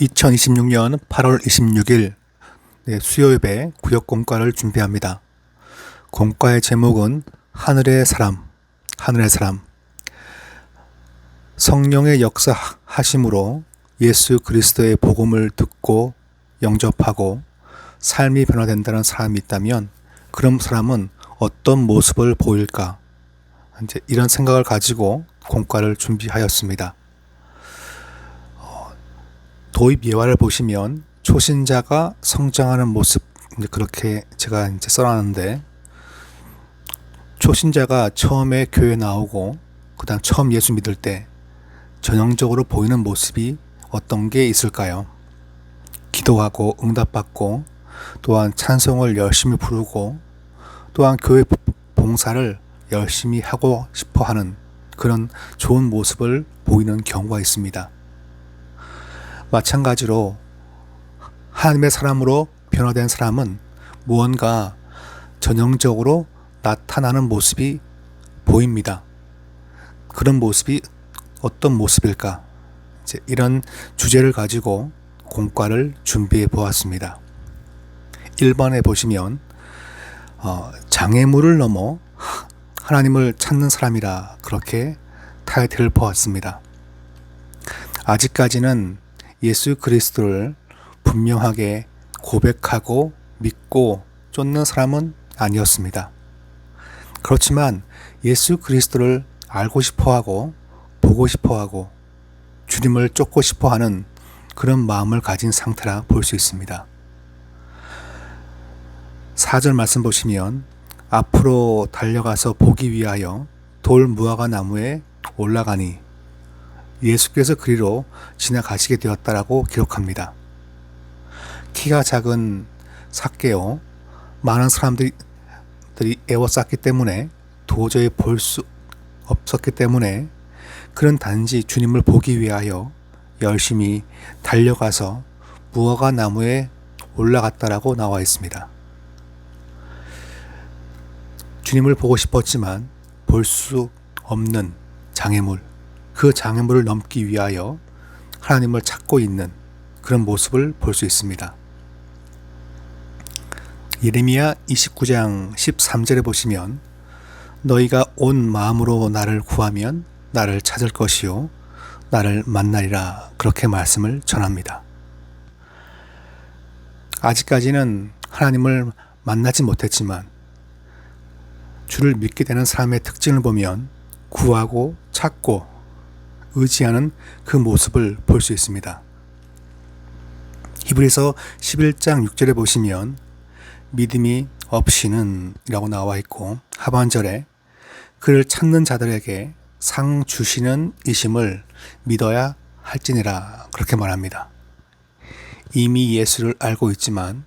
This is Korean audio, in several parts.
2026년 8월 26일 수요예배 구역 공과를 준비합니다. 공과의 제목은 하늘의 사람, 하늘의 사람. 성령의 역사하심으로 예수 그리스도의 복음을 듣고 영접하고 삶이 변화된다는 사람이 있다면 그런 사람은 어떤 모습을 보일까? 이제 이런 생각을 가지고 공과를 준비하였습니다. 도입 예화를 보시면 초신자가 성장하는 모습, 그렇게 제가 이제 써놨는데, 초신자가 처음에 교회 나오고 그다음 처음 예수 믿을 때 전형적으로 보이는 모습이 어떤 게 있을까요? 기도하고 응답받고 또한 찬송을 열심히 부르고 또한 교회 봉사를 열심히 하고 싶어 하는 그런 좋은 모습을 보이는 경우가 있습니다. 마찬가지로 하나님의 사람으로 변화된 사람은 무언가 전형적으로 나타나는 모습이 보입니다. 그런 모습이 어떤 모습일까? 이제 이런 주제를 가지고 공과를 준비해 보았습니다. 1번에 보시면 장애물을 넘어 하나님을 찾는 사람이라 그렇게 타이틀을 보았습니다. 아직까지는 예수 그리스도를 분명하게 고백하고 믿고 쫓는 사람은 아니었습니다. 그렇지만 예수 그리스도를 알고 싶어하고 보고 싶어하고 주님을 쫓고 싶어하는 그런 마음을 가진 상태라 볼 수 있습니다. 4절 말씀 보시면 앞으로 달려가서 보기 위하여 돌 무화과 나무에 올라가니 예수께서 그리로 지나가시게 되었다라고 기록합니다. 키가 작은 삭개오, 많은 사람들이 애워쌌기 때문에 도저히 볼 수 없었기 때문에 그는 단지 주님을 보기 위하여 열심히 달려가서 무화과 나무에 올라갔다라고 나와 있습니다. 주님을 보고 싶었지만 볼 수 없는 장애물, 그 장애물을 넘기 위하여 하나님을 찾고 있는 그런 모습을 볼 수 있습니다. 예레미야 29장 13절에 보시면 너희가 온 마음으로 나를 구하면 나를 찾을 것이요 나를 만나리라 그렇게 말씀을 전합니다. 아직까지는 하나님을 만나지 못했지만 주를 믿게 되는 삶의 특징을 보면 구하고 찾고 의지하는 그 모습을 볼 수 있습니다. 히브리서 11장 6절에 보시면 믿음이 없이는 이라고 나와 있고 하반절에 그를 찾는 자들에게 상 주시는 이심을 믿어야 할지니라 그렇게 말합니다. 이미 예수를 알고 있지만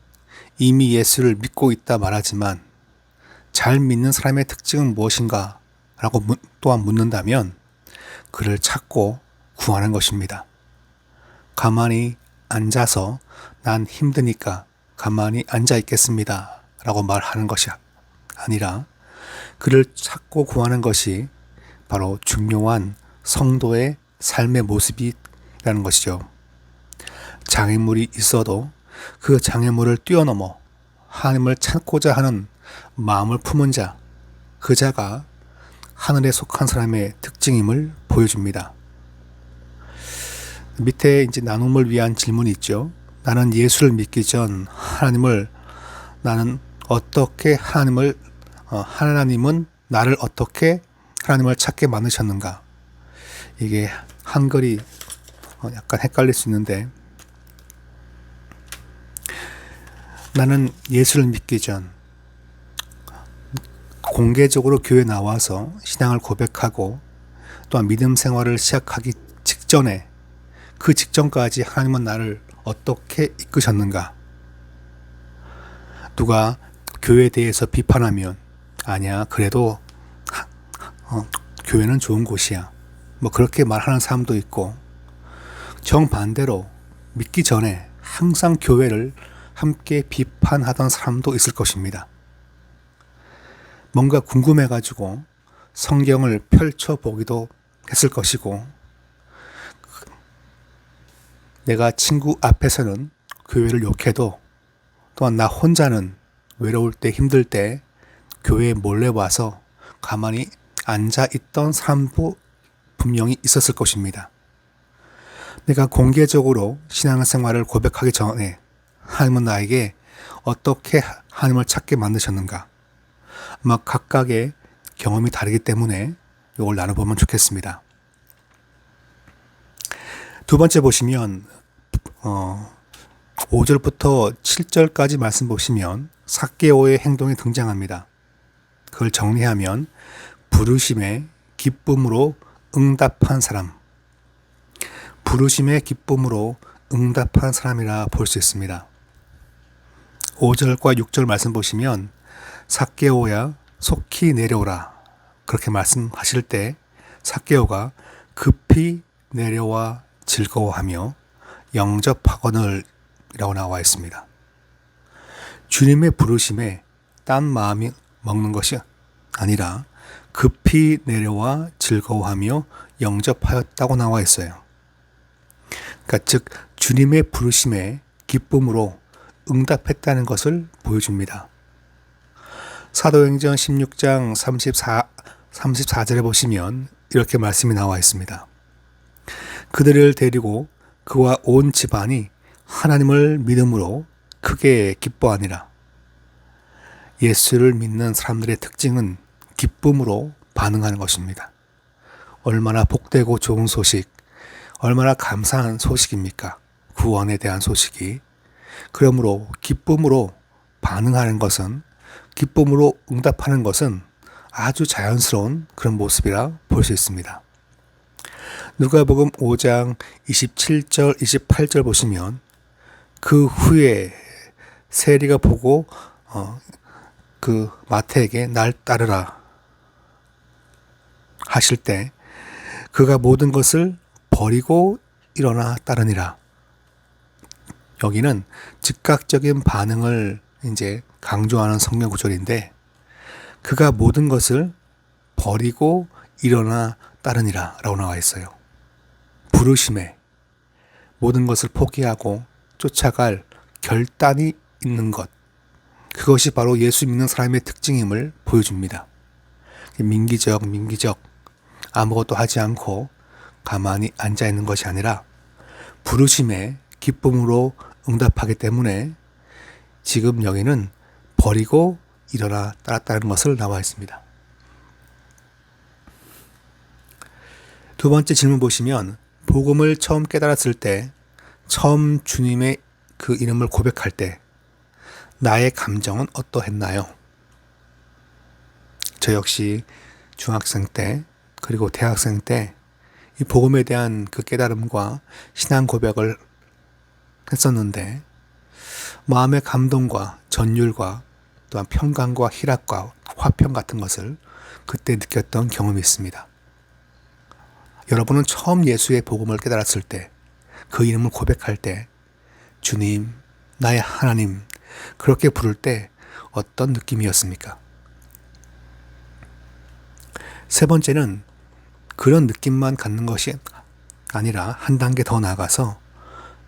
이미 예수를 믿고 있다 말하지만 잘 믿는 사람의 특징은 무엇인가 라고 또한 묻는다면 그를 찾고 구하는 것입니다. 가만히 앉아서 난 힘드니까 가만히 앉아 있겠습니다 라고 말하는 것이 아니라 그를 찾고 구하는 것이 바로 중요한 성도의 삶의 모습이라는 것이죠. 장애물이 있어도 그 장애물을 뛰어넘어 하나님을 찾고자 하는 마음을 품은 자, 그 자가 하늘에 속한 사람의 특징임을 보여줍니다. 밑에 이제 나눔을 위한 질문이 있죠. 나는 예수를 믿기 전 나는 어떻게 하나님은 나를 어떻게 하나님을 찾게 만드셨는가? 이게 한글이 약간 헷갈릴 수 있는데 나는 예수를 믿기 전 공개적으로 교회 나와서 신앙을 고백하고 또한 믿음 생활을 시작하기 직전에 그 직전까지 하나님은 나를 어떻게 이끄셨는가? 누가 교회에 대해서 비판하면 아니야 그래도 교회는 좋은 곳이야 그렇게 말하는 사람도 있고 정반대로 믿기 전에 항상 교회를 함께 비판하던 사람도 있을 것입니다. 뭔가 궁금해가지고 성경을 펼쳐보기도 했을 것이고 내가 친구 앞에서는 교회를 욕해도 또한 나 혼자는 외로울 때 힘들 때 교회에 몰래 와서 가만히 앉아 있던 사람도 분명히 있었을 것입니다. 내가 공개적으로 신앙생활을 고백하기 전에 하나님은 나에게 어떻게 하나님을 찾게 만드셨는가? 아마 각각의 경험이 다르기 때문에 이걸 나눠보면 좋겠습니다. 두 번째 보시면 5절부터 7절까지 말씀 보시면 삭개오의 행동이 등장합니다. 그걸 정리하면 부르심에 기쁨으로 응답한 사람, 부르심의 기쁨으로 응답한 사람이라 볼 수 있습니다. 5절과 6절 말씀 보시면 삭개오야 속히 내려오라 그렇게 말씀하실 때 삭개오가 급히 내려와 즐거워하며 영접하거늘 이라고 나와 있습니다. 주님의 부르심에 딴 마음이 먹는 것이 아니라 급히 내려와 즐거워하며 영접하였다고 나와 있어요. 그러니까 즉 주님의 부르심에 기쁨으로 응답했다는 것을 보여줍니다. 사도행전 16장 34절에 보시면 이렇게 말씀이 나와 있습니다. 그들을 데리고 그와 온 집안이 하나님을 믿음으로 크게 기뻐하니라. 예수를 믿는 사람들의 특징은 기쁨으로 반응하는 것입니다. 얼마나 복되고 좋은 소식, 얼마나 감사한 소식입니까? 구원에 대한 소식이. 그러므로 기쁨으로 반응하는 것은, 기쁨으로 응답하는 것은 아주 자연스러운 그런 모습이라 볼 수 있습니다. 누가복음 5장 27절, 28절 보시면 그 후에 세리가 보고 그 마태에게 날 따르라 하실 때 그가 모든 것을 버리고 일어나 따르니라. 여기는 즉각적인 반응을 이제 강조하는 성경 구절인데 그가 모든 것을 버리고 일어나 따르니라 라고 나와 있어요. 부르심에 모든 것을 포기하고 쫓아갈 결단이 있는 것, 그것이 바로 예수 믿는 사람의 특징임을 보여줍니다. 민기적 아무것도 하지 않고 가만히 앉아 있는 것이 아니라 부르심에 기쁨으로 응답하기 때문에 지금 여기는 버리고 일어나 따랐다는 것을 나와 있습니다. 두 번째 질문 보시면 복음을 처음 깨달았을 때, 처음 주님의 그 이름을 고백할 때 나의 감정은 어떠했나요? 저 역시 중학생 때 그리고 대학생 때 이 복음에 대한 그 깨달음과 신앙 고백을 했었는데 마음의 감동과 전율과 또한 평강과 희락과 화평 같은 것을 그때 느꼈던 경험이 있습니다. 여러분은 처음 예수의 복음을 깨달았을 때, 그 이름을 고백할 때 주님, 나의 하나님 그렇게 부를 때 어떤 느낌이었습니까? 세 번째는 그런 느낌만 갖는 것이 아니라 한 단계 더 나아가서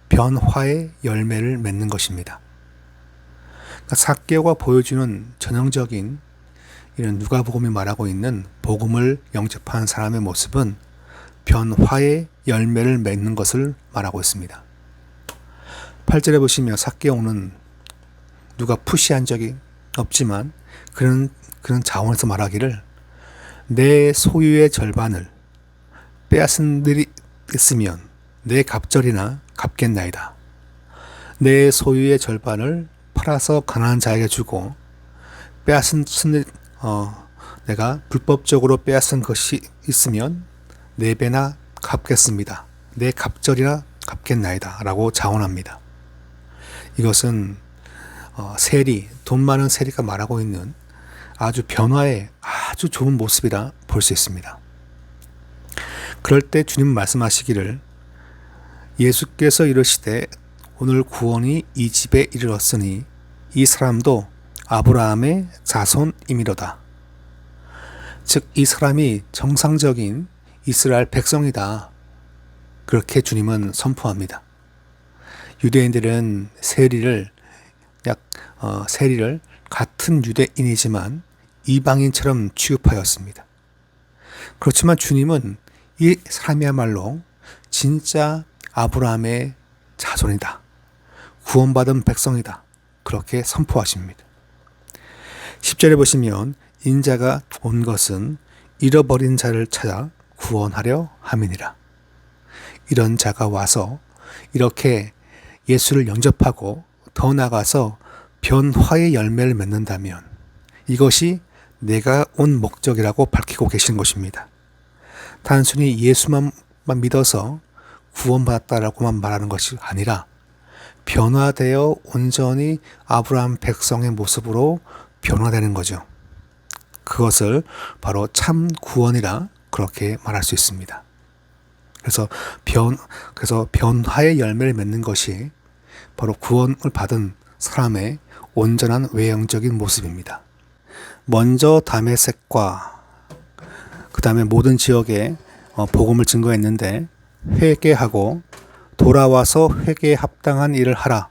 변화의 열매를 맺는 것입니다. 그러니까 삭개오가 보여주는 전형적인 이런 누가복음이 말하고 있는 복음을 영접한 사람의 모습은 변화의 열매를 맺는 것을 말하고 있습니다. 8절에 보시면 삭개오는 누가 푸시한 적이 없지만 그런 자원에서 말하기를 내 소유의 절반을 빼앗은 일이 있으면 내 갑절이나 갚겠나이다. 내 소유의 절반을 팔아서 가난한 자에게 주고 내가 불법적으로 빼앗은 것이 있으면 4배나 갚겠습니다. 내 갑절이나 갚겠나이다 라고 자원합니다. 이것은 돈 많은 세리가 말하고 있는 아주 변화의 아주 좋은 모습이라 볼 수 있습니다. 그럴 때 주님 말씀하시기를 예수께서 이르시되 오늘 구원이 이 집에 이르렀으니 이 사람도 아브라함의 자손이미로다. 즉 이 사람이 정상적인 이스라엘 백성이다. 그렇게 주님은 선포합니다. 유대인들은 세리를 같은 유대인이지만 이방인처럼 취급하였습니다. 그렇지만 주님은 이 사람이야말로 진짜 아브라함의 자손이다. 구원받은 백성이다. 그렇게 선포하십니다. 10절에 보시면 인자가 온 것은 잃어버린 자를 찾아 구원하려 함이니라. 이런 자가 와서 이렇게 예수를 영접하고 더 나아가서 변화의 열매를 맺는다면 이것이 내가 온 목적이라고 밝히고 계신 것입니다. 단순히 예수만 믿어서 구원받았다라고만 말하는 것이 아니라 변화되어 온전히 아브라함 백성의 모습으로 변화되는 거죠. 그것을 바로 참 구원이라 그렇게 말할 수 있습니다. 그래서 변화의 열매를 맺는 것이 바로 구원을 받은 사람의 온전한 외형적인 모습입니다. 먼저 다메섹과 그 다음에 모든 지역에 복음을 증거했는데 회개하고 돌아와서 회개에 합당한 일을 하라.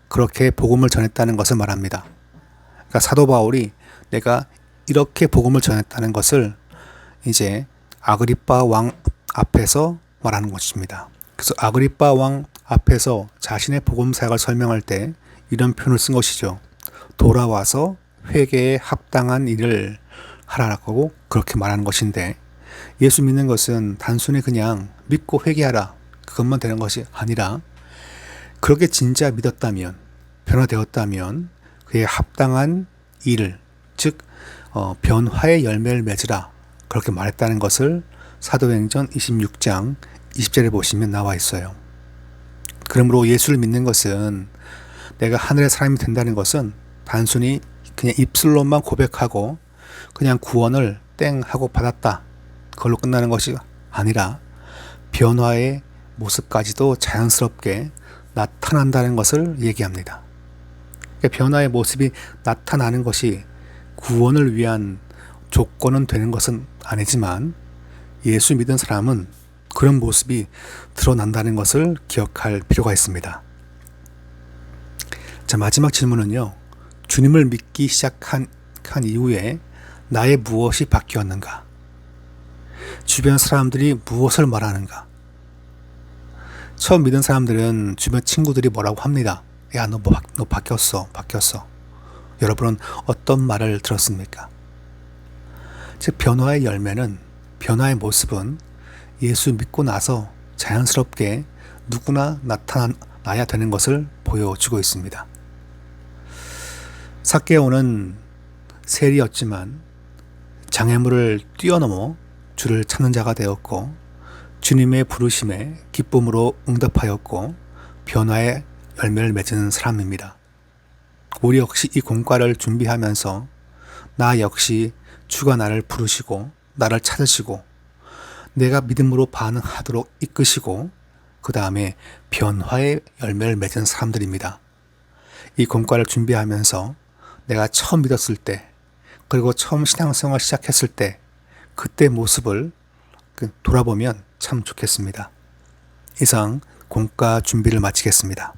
그렇게 복음을 전했다는 것을 말합니다. 그러니까 사도 바울이 내가 이렇게 복음을 전했다는 것을 이제 아그리빠 왕 앞에서 말하는 것입니다. 그래서 아그리빠 왕 앞에서 자신의 복음 사역을 설명할 때 이런 표현을 쓴 것이죠. 돌아와서 회개에 합당한 일을 하라고 그렇게 말하는 것인데, 예수 믿는 것은 단순히 그냥 믿고 회개하라 그것만 되는 것이 아니라 그렇게 진짜 믿었다면, 변화되었다면 그에 합당한 일을, 즉 변화의 열매를 맺으라 그렇게 말했다는 것을 사도행전 26장 20절에 보시면 나와 있어요. 그러므로 예수를 믿는 것은, 내가 하늘의 사람이 된다는 것은 단순히 그냥 입술로만 고백하고 그냥 구원을 땡 하고 받았다 그걸로 끝나는 것이 아니라 변화의 모습까지도 자연스럽게 나타난다는 것을 얘기합니다. 그러니까 변화의 모습이 나타나는 것이 구원을 위한 조건은 되는 것은 아니지만 예수 믿은 사람은 그런 모습이 드러난다는 것을 기억할 필요가 있습니다. 자, 마지막 질문은요. 주님을 믿기 시작한 이후에 나의 무엇이 바뀌었는가? 주변 사람들이 무엇을 말하는가? 처음 믿은 사람들은 주변 친구들이 뭐라고 합니다. 야, 너 바뀌었어. 여러분은 어떤 말을 들었습니까? 즉, 변화의 열매는, 변화의 모습은 예수 믿고 나서 자연스럽게 누구나 나타나야 되는 것을 보여주고 있습니다. 삭개오는 세리였지만 장애물을 뛰어넘어 주를 찾는 자가 되었고, 주님의 부르심에 기쁨으로 응답하였고 변화의 열매를 맺은 사람입니다. 우리 역시 이 공과를 준비하면서 나 역시 주가 나를 부르시고 나를 찾으시고 내가 믿음으로 반응하도록 이끄시고 그 다음에 변화의 열매를 맺은 사람들입니다. 이 공과를 준비하면서 내가 처음 믿었을 때, 그리고 처음 신앙생활 시작했을 때 그때 모습을 돌아보면 참 좋겠습니다. 이상 공과 준비를 마치겠습니다.